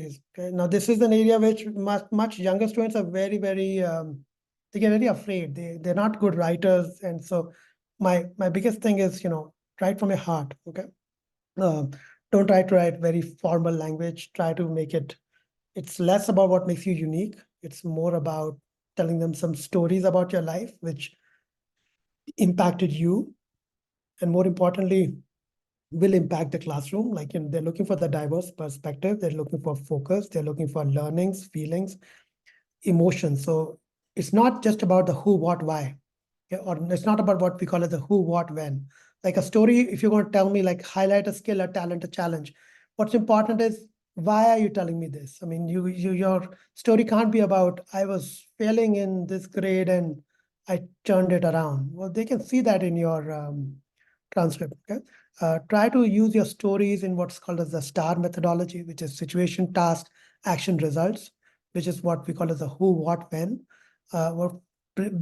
Okay, now this is an area which much younger students are very, they get very afraid. They're not good writers, and so my biggest thing is, write from your heart. Okay, um, don't try to write very formal language. Try to make it. It's less about what makes you unique. It's more about telling them some stories about your life which impacted you, and more importantly, will impact the classroom. Like, they're looking for the diverse perspective. They're looking for focus. They're looking for learnings, feelings, emotions. So it's not just about the who, what, why, or it's not about what we call it the who, what, when. Like a story, if you're going to tell me, like, highlight a skill, a talent, a challenge, what's important is, why are you telling me this? I mean, your story can't be about, I was failing in this grade and I turned it around. Well, they can see that in your transcript. Okay, try to use your stories in what's called as the STAR methodology, which is situation, task, action, results, which is what we call as the who, what, when. What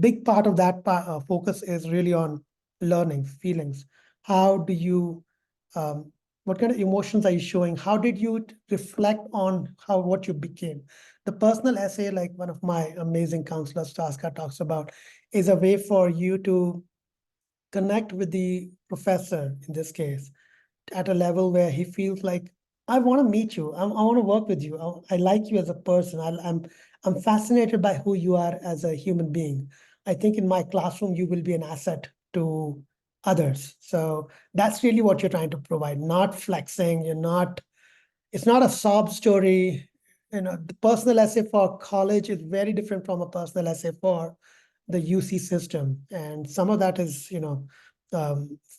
big part of that focus is really on learning, feelings. How do you, what kind of emotions are you showing? How did you reflect on what you became? The personal essay, like one of my amazing counselors, Taska, talks about, is a way for you to connect with the professor in this case at a level where he feels like, I want to meet you. I want to work with you. I like you as a person. I'm fascinated by who you are as a human being. I think in my classroom you will be an asset to others. So that's really what you're trying to provide. Not flexing. You're not. It's not a sob story. The personal essay for college is very different from a personal essay for the UC system, and some of that is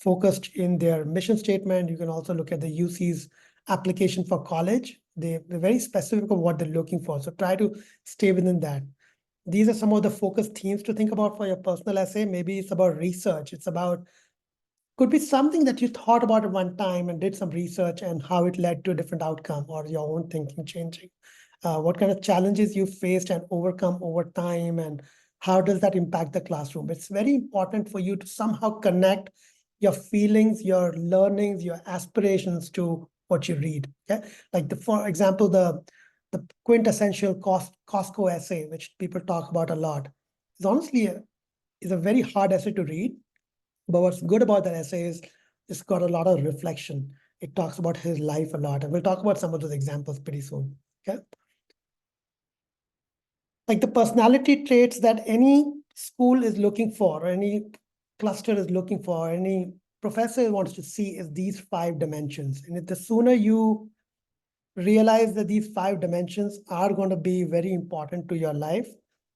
focused in their mission statement. You can also look at the UC's application for college. They're very specific of what they're looking for, so try to stay within that. These are some of the focus themes to think about for your personal essay. Maybe it's about research. It's about, could be something that you thought about at one time and did some research and how it led to a different outcome or your own thinking changing. What kind of challenges you faced and overcome over time, and how does that impact the classroom? It's very important for you to somehow connect your feelings, your learnings, your aspirations to what you read. Okay, like for example, the quintessential Costco essay, which people talk about a lot, is honestly is a very hard essay to read. But what's good about that essay is it's got a lot of reflection. It talks about his life a lot, and we'll talk about some of those examples pretty soon. Okay, like the personality traits that any school is looking for, or any cluster is looking for, or any professor wants to see, is these 5 dimensions. And the sooner you realize that these 5 dimensions are going to be very important to your life,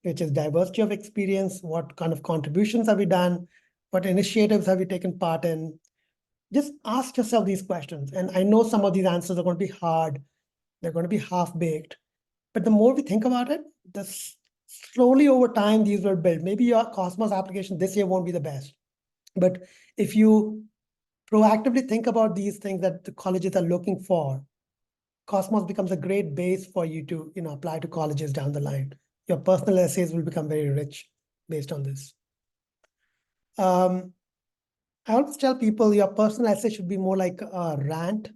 which is diversity of experience, what kind of contributions have you done, what initiatives have you taken part in, just ask yourself these questions. And I know some of these answers are going to be hard, they're going to be half-baked, but the more we think about it, slowly over time, these will build. Maybe your Cosmos application this year won't be the best, but if you proactively think about these things that the colleges are looking for, Cosmos becomes a great base for you to apply to colleges down the line. Your personal essays will become very rich based on this. I always tell people your personal essay should be more like a rant.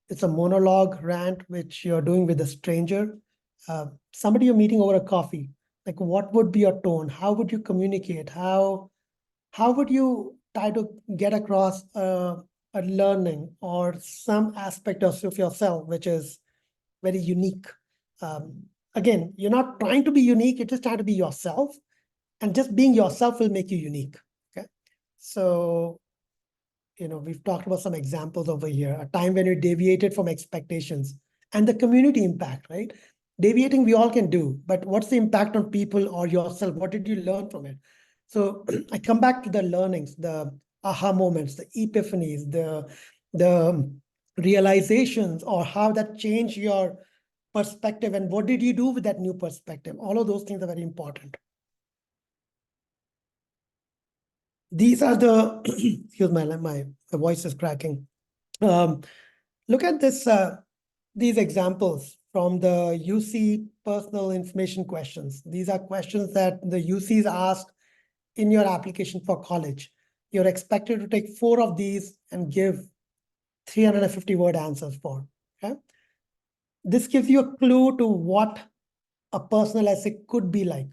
It's a monologue rant, which you're doing with a stranger, somebody you're meeting over a coffee. Like, what would be your tone? How would you communicate? How would you try to get across a learning or some aspect of yourself, which is very unique? Um, Again, you're not trying to be unique. You're just trying to be yourself, and just being yourself will make you unique. Okay, so we've talked about some examples over here, a time when you deviated from expectations and the community impact, right? Deviating, we all can do, but what's the impact on people or yourself? What did you learn from it? So I come back to the learnings, the aha moments, the epiphanies, the realizations, or how that changed your perspective, and what did you do with that new perspective? All of those things are very important. These are the, excuse my voice is cracking. Look at these examples from the UC personal information questions. These are questions that the UCs ask in your application for college. You're expected to take 4 of these and give 350-word answers for. Okay? this gives you a clue to what a personal essay could be like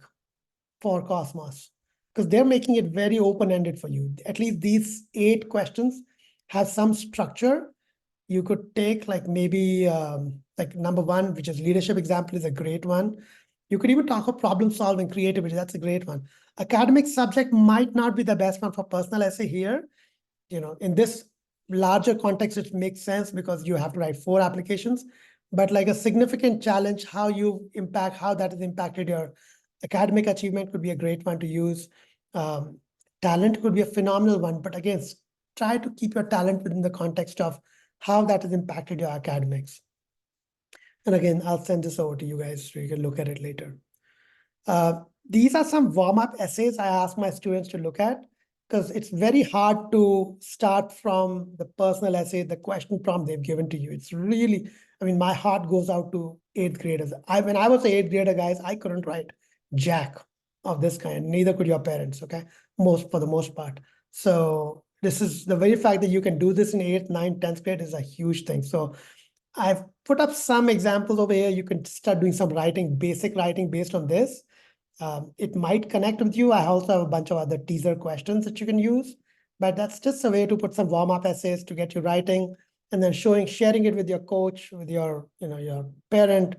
for Cosmos, because they're making it very open-ended for you. At least these 8 questions have some structure. You could take like maybe like number 1, which is leadership example, is a great one. You could even talk about problem solving, creativity. That's a great one. Academic subject might not be the best one for personal essay here. In this larger context, it makes sense because you have to write 4 applications. But like a significant challenge, how that has impacted your academic achievement could be a great one to use. Talent could be a phenomenal one, but again, try to keep your talent within the context of how that has impacted your academics. And again, I'll send this over to you guys so you can look at it later. These are some warm-up essays I ask my students to look at, because it's very hard to start from the personal essay, the question prompt they've given to you. It's really, my heart goes out to 8th graders. When I was an 8th grader, guys, I couldn't write jack of this kind. Neither could your parents, okay? For the most part. So this is the very fact that you can do this in 8th, 9th, 10th grade is a huge thing. So I've put up some examples over here. You can start doing some basic writing based on this. It might connect with you. I also have a bunch of other teaser questions that you can use, but that's just a way to put some warm-up essays to get you writing, and then sharing it with your coach, with your parent,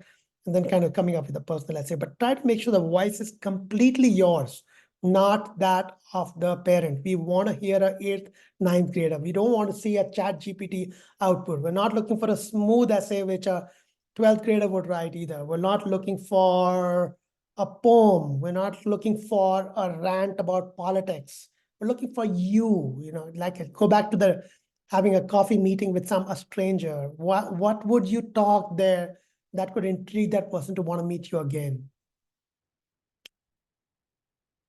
and then kind of coming up with a personal essay. But try to make sure the voice is completely yours, not that of the parent. We want to hear a 8th, 9th grader. We don't want to see a ChatGPT output. We're not looking for a smooth essay which a 12th grader would write either. We're not looking for a poem. We're not looking for a rant about politics. We're looking for you, like go back to having a coffee meeting with a stranger. What would you talk there that could intrigue that person to want to meet you again?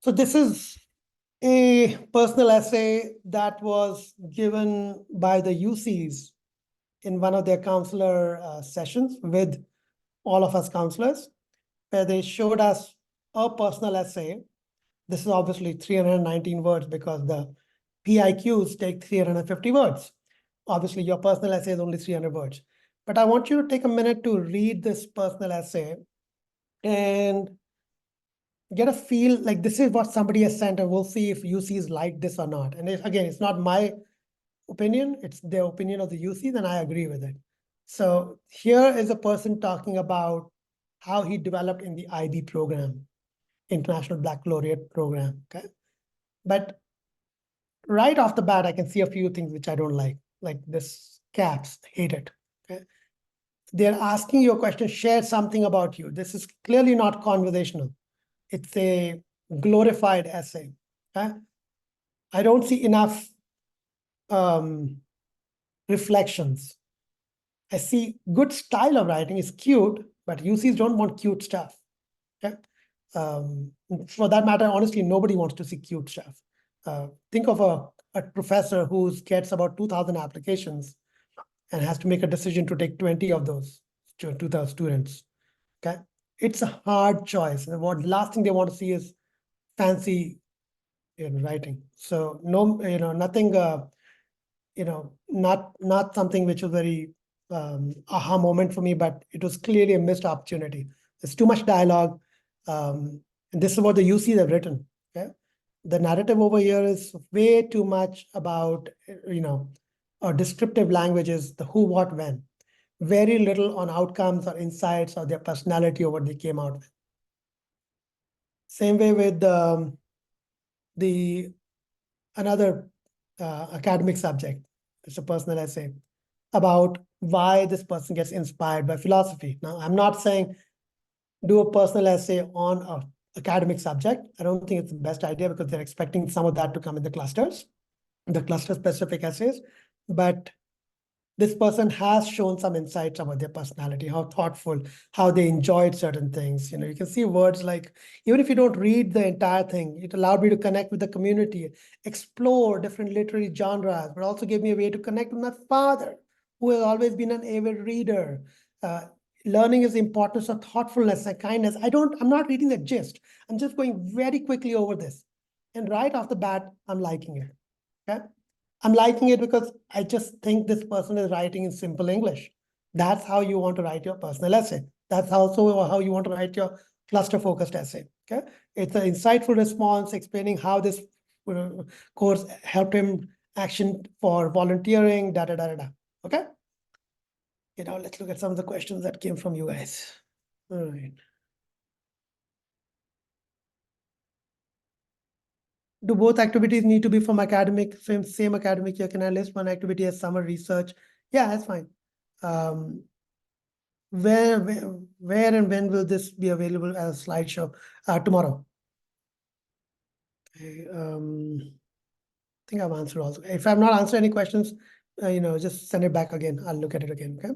So this is a personal essay that was given by the UCs in one of their counselor sessions with all of us counselors, where they showed us a personal essay. This is obviously 319 words because the PIQs take 350 words. Obviously, your personal essay is only 300 words. But I want you to take a minute to read this personal essay and get a feel like this is what somebody has sent, and we'll see if UCs like this or not. And again, it's not my opinion, it's the opinion of the UCs, and I agree with it. So here is a person talking about how he developed in the IB program, International Black Laureate Program, okay? But right off the bat, I can see a few things which I don't like this caps, hate it, okay? They're asking you a question, share something about you. This is clearly not conversational. It's a glorified essay, okay? I don't see enough reflections. I see good style of writing is cute, but UCs don't want cute stuff, okay? For that matter, honestly, nobody wants to see cute stuff. Think of a professor who gets about 2,000 applications and has to make a decision to take 20 of those 2,000 students, okay? It's a hard choice. And what last thing they want to see is fancy writing. So no, nothing, not something which was very aha moment for me, but it was clearly a missed opportunity. There's too much dialogue. And this is what the UCs have written, okay? The narrative over here is way too much about, descriptive languages, the who, what, when. Very little on outcomes or insights or their personality or what they came out with. Same way with another academic subject. It's a personal essay about why this person gets inspired by philosophy. Now, I'm not saying do a personal essay on an academic subject. I don't think it's the best idea because they're expecting some of that to come in the clusters, the cluster-specific essays. But this person has shown some insights about their personality, how thoughtful, how they enjoyed certain things. You can see words like, even if you don't read the entire thing, it allowed me to connect with the community, explore different literary genres, but also gave me a way to connect with my father, who has always been an avid reader. Learning is the importance of thoughtfulness and kindness. I'm not reading the gist. I'm just going very quickly over this. And right off the bat, I'm liking it, okay? I'm liking it because I just think this person is writing in simple English. That's how you want to write your personal essay. That's also how you want to write your cluster focused essay. Okay. It's an insightful response explaining how this course helped him action for volunteering, da da da da da. Okay. Let's look at some of the questions that came from you guys. All right. Do both activities need to be from same academic year? Can I list one activity as summer research? Yeah, that's fine. Where and when will this be available as a slideshow? Tomorrow. Okay, I think I've answered also. If I've not answered any questions, just send it back again. I'll look at it again. Okay.